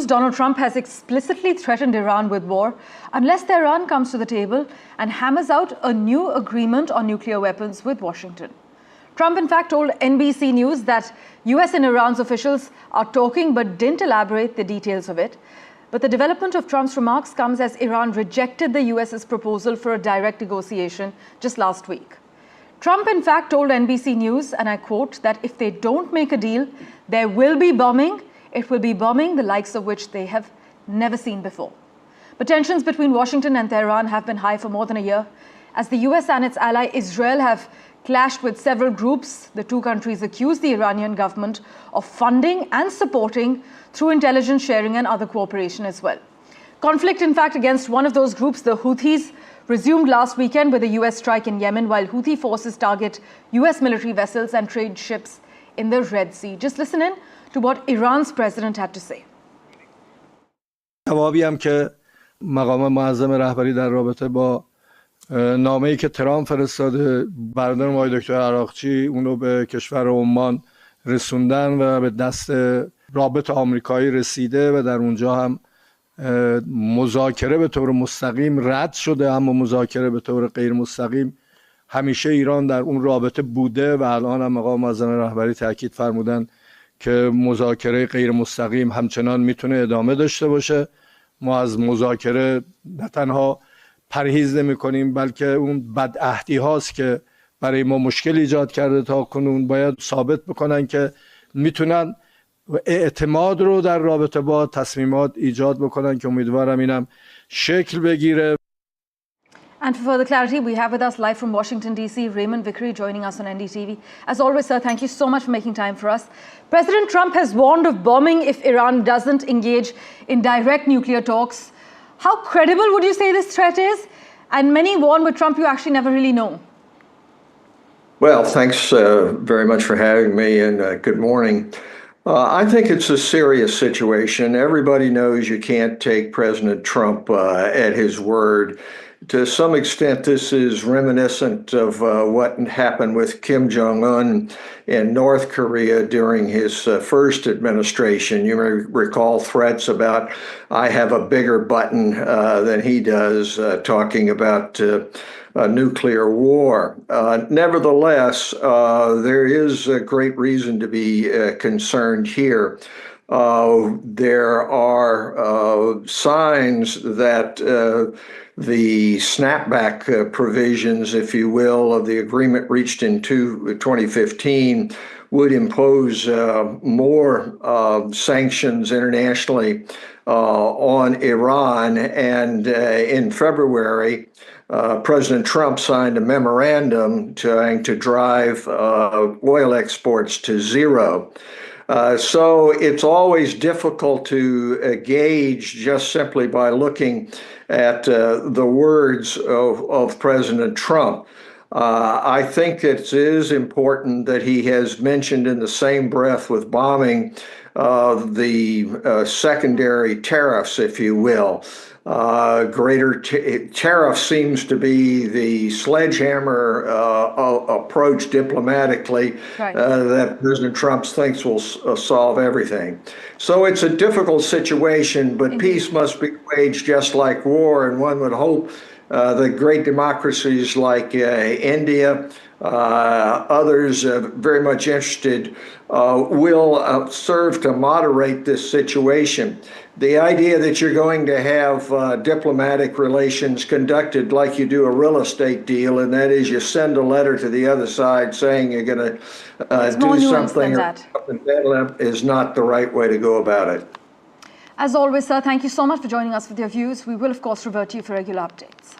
Donald Trump has explicitly threatened Iran with war unless Tehran comes to the table and hammers out a new agreement on nuclear weapons with Washington. Trump, in fact, told NBC News that US and Iran's officials are talking but didn't elaborate the details of it. But the development of Trump's remarks comes as Iran rejected the US's proposal for a direct negotiation just last week. Trump, in fact, told NBC News, and I quote, that if they don't make a deal, there will be bombing. It will be bombing the likes of which they have never seen before. But tensions between Washington and Tehran have been high for more than a year. As the US and its ally Israel have clashed with several groups, the two countries accuse the Iranian government of funding and supporting through intelligence sharing and other cooperation as well. Conflict, in fact, against one of those groups, the Houthis, resumed last weekend with a US strike in Yemen, while Houthi forces target US military vessels and trade ships in the Red Sea. Just listen in to what Iran's president had to say. جوابی هم که مقام معظم رهبری در رابطه با نامه‌ای که ترامپ فرستاده برادرم آقای دکتر عراقچی اونو به کشور عمان رسوندن و به دست رابط آمریکایی رسیده و در اونجا هم مذاکره به طور مستقیم رد شده، اما مذاکره به طور غیر مستقیم همیشه ایران در اون رابطه بوده و الان هم مقام معظم رهبری تاکید فرمودن که مذاکره غیر مستقیم همچنان میتونه ادامه داشته باشه. ما از مذاکره نه تنها پرهیز نمی کنیم بلکه اون بدعهدی هاست که برای ما مشکل ایجاد کرده تا کنون باید ثابت بکنن که میتونن اعتماد رو در رابطه با تصمیمات ایجاد بکنن که امیدوارم اینم شکل بگیره. And for further clarity, we have with us live from Washington, D.C., Raymon Vickery joining us on NDTV. As always, sir, thank you so much for making time for us. President Trump has warned of bombing if Iran doesn't engage in direct nuclear talks. How credible would you say this threat is? And many warn with Trump, you actually never really know. Well, thanks very much for having me, and good morning. I think it's a serious situation. Everybody knows you can't take President Trump at his word. To some extent, this is reminiscent of what happened with Kim Jong-un in North Korea during his first administration. You may recall threats about, I have a bigger button than he does, talking about a nuclear war. Nevertheless, there is a great reason to be concerned here. There are signs that the snapback provisions, if you will, of the agreement reached in 2015 would impose more sanctions internationally on Iran. And in February, President Trump signed a memorandum trying to drive oil exports to zero. So it's always difficult to gauge just simply by looking at the words of President Trump. I think it is important that he has mentioned in the same breath with bombing the secondary tariffs, if you will. Greater tariff seems to be the sledgehammer approach diplomatically that President Trump thinks will solve everything. So it's a difficult situation, but peace must be waged just like war, and one would hope that great democracies like India, others very much interested, will serve to moderate this situation. The idea that you're going to have diplomatic relations conducted like you do a real estate deal, and that is you send a letter to the other side saying you're going to do something, is not the right way to go about it. As always, sir, thank you so much for joining us with your views. We will, of course, revert to you for regular updates.